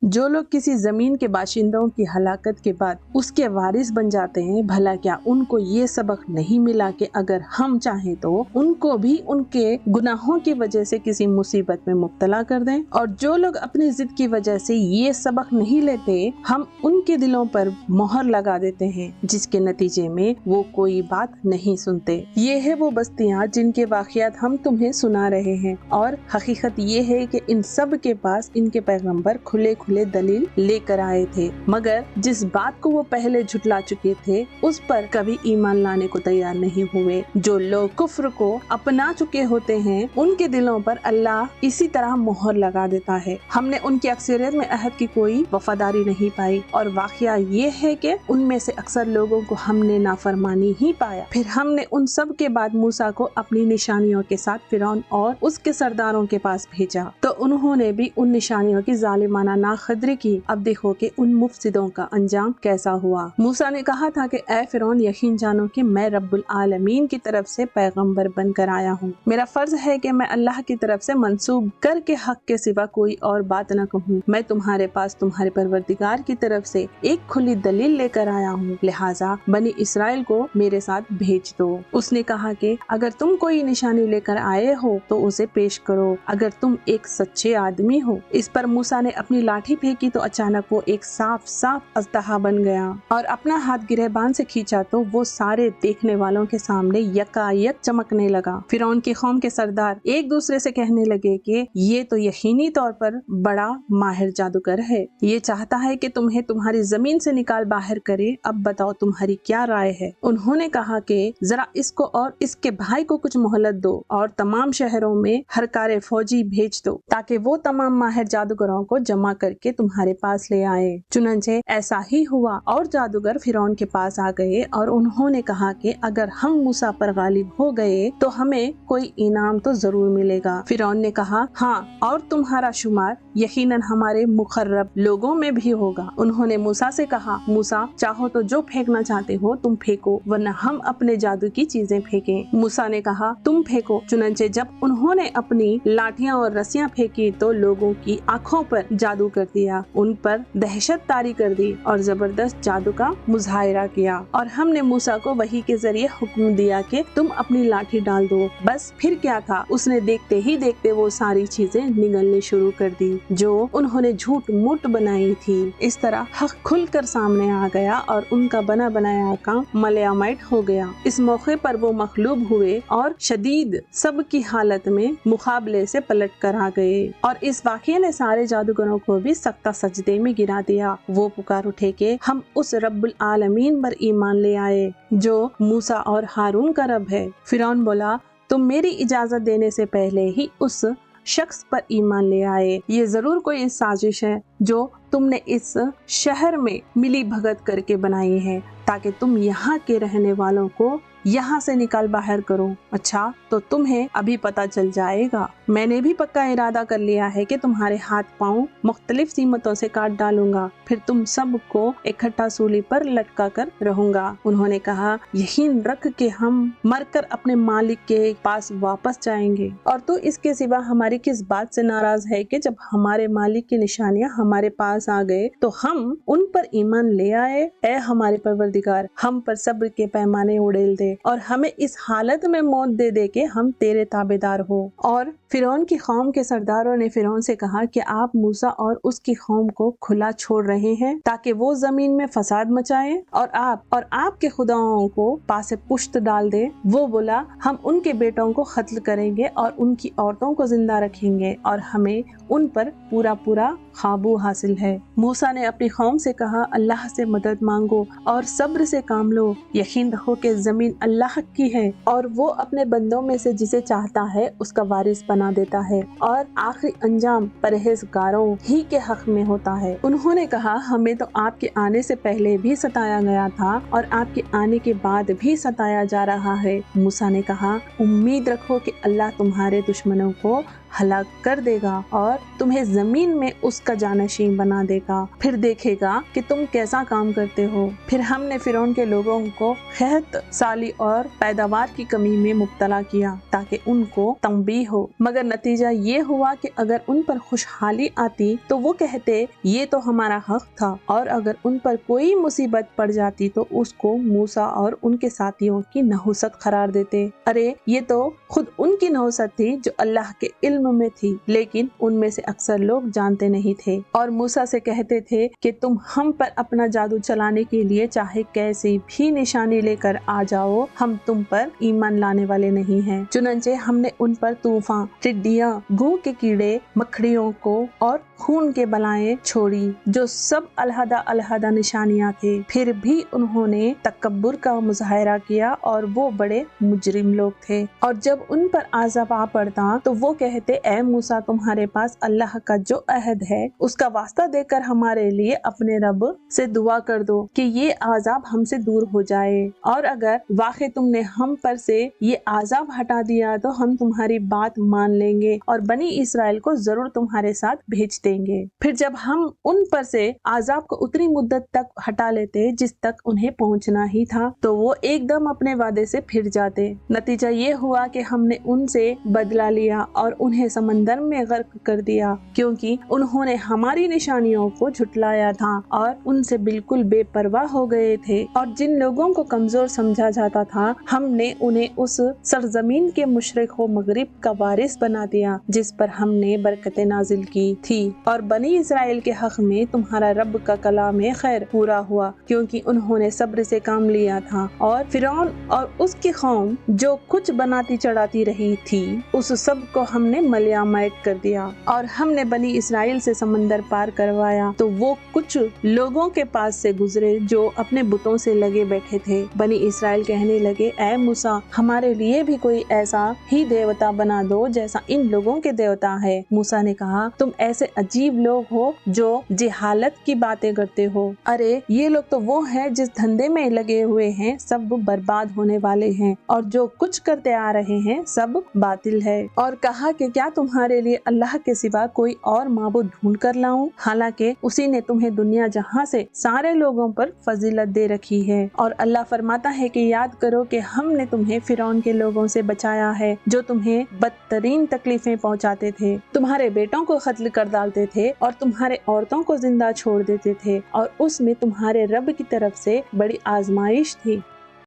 जो लोग किसी जमीन के बाशिंदों की हलाकत के बाद उसके वारिस बन जाते हैं, भला क्या उनको ये सबक नहीं मिला कि अगर हम चाहें तो उनको भी उनके गुनाहों की वजह से किसी मुसीबत में मुब्तला कर दें। और जो लोग अपनी जिद की वजह से ये सबक नहीं लेते, हम उनके दिलों पर मोहर लगा देते हैं, जिसके नतीजे में वो कोई बात नहीं सुनते। ये है वो बस्तियाँ जिनके वाक़ियात हम तुम्हें सुना रहे हैं, और हकीकत ये है कि इन सब के पास इनके पैगंबर खुले दलील लेकर आए थे, मगर जिस बात को वो पहले झुटला चुके थे उस पर कभी ईमान लाने को तैयार नहीं हुए। जो लोग कुफ्र को अपना चुके होते हैं, उनके दिलों पर अल्लाह इसी तरह मोहर लगा देता है। हमने उनकी अक्सरियत में अहद की कोई वफादारी नहीं पाई, और वाक़या ये है कि उनमें से अक्सर लोगों को हमने नाफरमानी ही पाया। फिर हमने उन सब के बाद मूसा को अपनी निशानियों के साथ फिरौन और उसके सरदारों के पास भेजा, तो उन्होंने भी उन निशानियों की जालिमाना खदरी की। अब देखो कि उन मुफसिदों का अंजाम कैसा हुआ। मूसा ने कहा था कि ऐ फिरौन, यकीन जानो कि मैं रब्बुल आलमीन की तरफ से पैगंबर बनकर आया हूँ। मेरा फर्ज है कि मैं अल्लाह की तरफ से मंसूब करके हक के सिवा कोई और बात न कहूँ। मैं तुम्हारे पास तुम्हारे परवरदिगार की तरफ से एक खुली दलील लेकर आया हूँ, लिहाजा बनी इसराइल को मेरे साथ भेज दो। उसने कहा कि अगर तुम कोई निशानी लेकर आए हो तो उसे पेश करो, अगर तुम एक सच्चे आदमी हो। इस पर मूसा ने अपनी लाठी फेंकी तो अचानक वो एक साफ अजदहा बन गया, और अपना हाथ गिरहबान से खींचा तो वो सारे देखने वालों के सामने यकायक चमकने लगा। फिरौन की कौम के सरदार एक दूसरे से कहने लगे कि ये तो यकीनी तौर पर बड़ा माहिर जादूगर है, ये चाहता है कि तुम्हें तुम्हारी जमीन से निकाल बाहर करे। अब बताओ तुम्हारी क्या राय है। उन्होंने कहा कि जरा इसको और इसके भाई को कुछ मोहलत दो और तमाम शहरों में हरकारे फौजी भेज दो, ताकि वो तमाम माहिर जादूगरों को जमा करके तुम्हारे पास ले आए। चुनंचे ऐसा ही हुआ, और जादूगर फिरौन के पास आ गए और उन्होंने कहा कि अगर हम मूसा पर गालिब हो गए तो हमें कोई इनाम तो जरूर मिलेगा। फिरौन ने कहा, हाँ, और तुम्हारा शुमार यकीनन हमारे मुखर्रब लोगों में भी होगा। उन्होंने मूसा से कहा, मूसा, चाहो तो जो फेंकना चाहते हो तुम फेंको, वरना हम अपने जादू की चीजें फेंकें। मूसा ने कहा, तुम फेंको। चुनंचे जब उन्होंने अपनी लाठियां और रस्सियां फेंकी तो लोगों की आंखों पर जादू कर दिया, उन पर दहशत तारी कर दी और जबरदस्त जादू का मुजाहिरा किया। और हमने मूसा को वही के जरिए हुक्म दिया कि तुम अपनी लाठी डाल दो। बस फिर क्या था, उसने देखते ही देखते वो सारी चीजें निगलनी शुरू कर दी जो उन्होंने झूठ मूठ बनाई थी। इस तरह हक खुलकर सामने आ गया और उनका बना बनाया काम मलयामाइट हो गया। इस मौके पर वो मखलूब हुए और शदीद सब की हालत में मुकाबले से पलट कर आ गए, और इस वाक़ये ने सारे जादूगरों को भी सख्ता सजदे में गिरा दिया। वो पुकार उठे कि हम उस रब्बुल आलमीन पर ईमान ले आए जो मूसा और हारून का रब है। फिरौन बोला, तुम मेरी इजाजत देने से पहले ही उस शख्स पर ईमान ले आए। ये जरूर कोई साजिश है जो तुमने इस शहर में मिली भगत करके बनाई है, ताकि तुम यहाँ के रहने वालों को यहाँ से निकाल बाहर करो। अच्छा, तो तुम्हें अभी पता चल जाएगा। मैंने भी पक्का इरादा कर लिया है कि तुम्हारे हाथ पांव मुख्तलिफ सीमतों से काट डालूंगा, फिर तुम सब को इकट्ठा सूली पर लटका कर रहूंगा। उन्होंने कहा, यकीन रख के हम मरकर अपने मालिक के पास वापस जाएंगे, और तो इसके सिवा हमारी किस बात से नाराज है कि जब हमारे मालिक की निशानियां हमारे पास आ गए तो हम उन पर ईमान ले आए। ऐ हमारे परवरदिगार, हम पर सब्र के पैमाने उड़ेल दे और हमें इस हालत में मौत दे दे के हम तेरे ताबेदार हो। और फिरौन की कौम के सरदारों ने फिरौन से कहा कि आप मूसा और उसकी कौम को खुला छोड़ रहे हैं ताकि वो जमीन में फसाद मचाएं और आपके खुदाओं को पासे पुश्त डाल दे। वो बोला, हम उनके बेटों को कत्ल करेंगे और उनकी औरतों को जिंदा रखेंगे और हमें उन पर पूरा काबू हासिल है। मूसा ने अपनी कौम से कहा, अल्लाह से मदद मांगो और सब्र से काम लो। यकीन रखो कि जमीन अल्लाह की है और वो अपने बंदों में से जिसे चाहता है उसका वारिस बना देता है, और आखिरी अंजाम परहेजगारों ही के हक में होता है। उन्होंने कहा, हमें तो आपके आने से पहले भी सताया गया था और आपके आने के बाद भी सताया जा रहा है। मूसा ने कहा, उम्मीद रखो कि अल्लाह तुम्हारे दुश्मनों को हलाक कर देगा और तुम्हें जमीन में उसका जानशीन बना देगा, फिर देखेगा कि तुम कैसा काम करते हो। फिर हमने फिरौन के लोगों को खहत साली और पैदावार की कमी में मुब्तला किया ताकि उनको तंबीह हो, मगर नतीजा ये हुआ कि अगर उन पर खुशहाली आती तो वो कहते ये तो हमारा हक था, और अगर उन पर कोई मुसीबत पड़ जाती तो उसको मूसा और उनके साथियों की नहुसत करार देते। अरे ये तो खुद उनकी नहुसत थी जो अल्लाह के इल्म में थी, लेकिन उनमें से अक्सर लोग जानते नहीं थे और मूसा से कहते थे कि तुम हम पर अपना जादू चलाने के लिए चाहे कैसी भी निशानी लेकर आ जाओ, हम तुम पर ईमान लाने वाले नहीं हैं। चुनंचे हमने उन पर तूफान, टिड्डियां, गू के कीड़े, मकड़ियों को और खून के बलाएं छोड़ी, जो सब अलहदा अलहदा निशानियां थे। फिर भी उन्होंने तकब्बुर का मुजाहरा किया और वो बड़े मुजरिम लोग थे। और जब उन पर आज़ाब आ पड़ता तो वो कहते, ए मूसा, तुम्हारे पास अल्लाह का जो अहद है उसका वास्ता देकर हमारे लिए अपने रब से दुआ कर दो कि ये आज़ाब हमसे दूर हो जाए, और अगर वाकई तुमने हम पर से ये आज़ाब हटा दिया तो हम तुम्हारी बात मान लेंगे और बनी इसराइल को जरूर तुम्हारे साथ भेज देंगे। फिर जब हम उन पर से आज़ाब को उतनी मुद्दत तक हटा लेते जिस तक उन्हें पहुंचना ही था तो वो एकदम अपने वादे से फिर जाते। नतीजा ये हुआ कि हमने उनसे बदला लिया और उन्हें समंदर में गर्क कर दिया, क्योंकि उन्होंने हमारी निशानियों को झुटलाया था और उनसे बिल्कुल बेपरवाह हो गए थे। और जिन लोगों को कमजोर समझा जाता था हमने उन्हें उस सरजमीन के मुशरिक व मगरिब का वारिस बना दिया जिस पर हमने बरकतें नाजिल की थी। और बनी इसराइल के हक में तुम्हारा रब का कलाम खैर पूरा हुआ, क्योंकि उन्होंने सब्र से काम लिया था। और फिरौन और उसकी कौम जो कुछ बनाती चढ़ाती रही थी उस सब को हमने मलयामायक कर दिया। और हमने बनी इसराइल से समंदर पार करवाया तो वो कुछ लोगों के पास से गुजरे जो अपने बुतों से लगे बैठे थे। बनी इसराइल कहने लगे, ऐ मूसा, हमारे लिए भी कोई ऐसा ही देवता बना दो जैसा इन लोगों के देवता है। मूसा ने कहा, तुम ऐसे अजीब लोग हो जो जिहालत की बातें करते हो। अरे ये लोग तो वो हैं जिस धंधे में लगे हुए हैं सब बर्बाद होने वाले हैं, और जो कुछ करते आ रहे हैं सब बातिल है। और कहा कि क्या तुम्हारे लिए अल्लाह के सिवा कोई और माबूद ढूंढ कर लाऊं, हालांकि उसी ने तुम्हें दुनिया जहां से सारे लोगों पर फजीलत दे रखी है। और अल्लाह फरमाता है कि याद करो कि हमने तुम्हें फिरौन के लोगों से बचाया है जो तुम्हें बदतरीन तकलीफें पहुंचाते थे, तुम्हारे बेटों को कत्ल कर डालते थे और तुम्हारे औरतों को जिंदा छोड़ देते थे, और उसमें तुम्हारे रब की तरफ से बड़ी आजमाइश थी।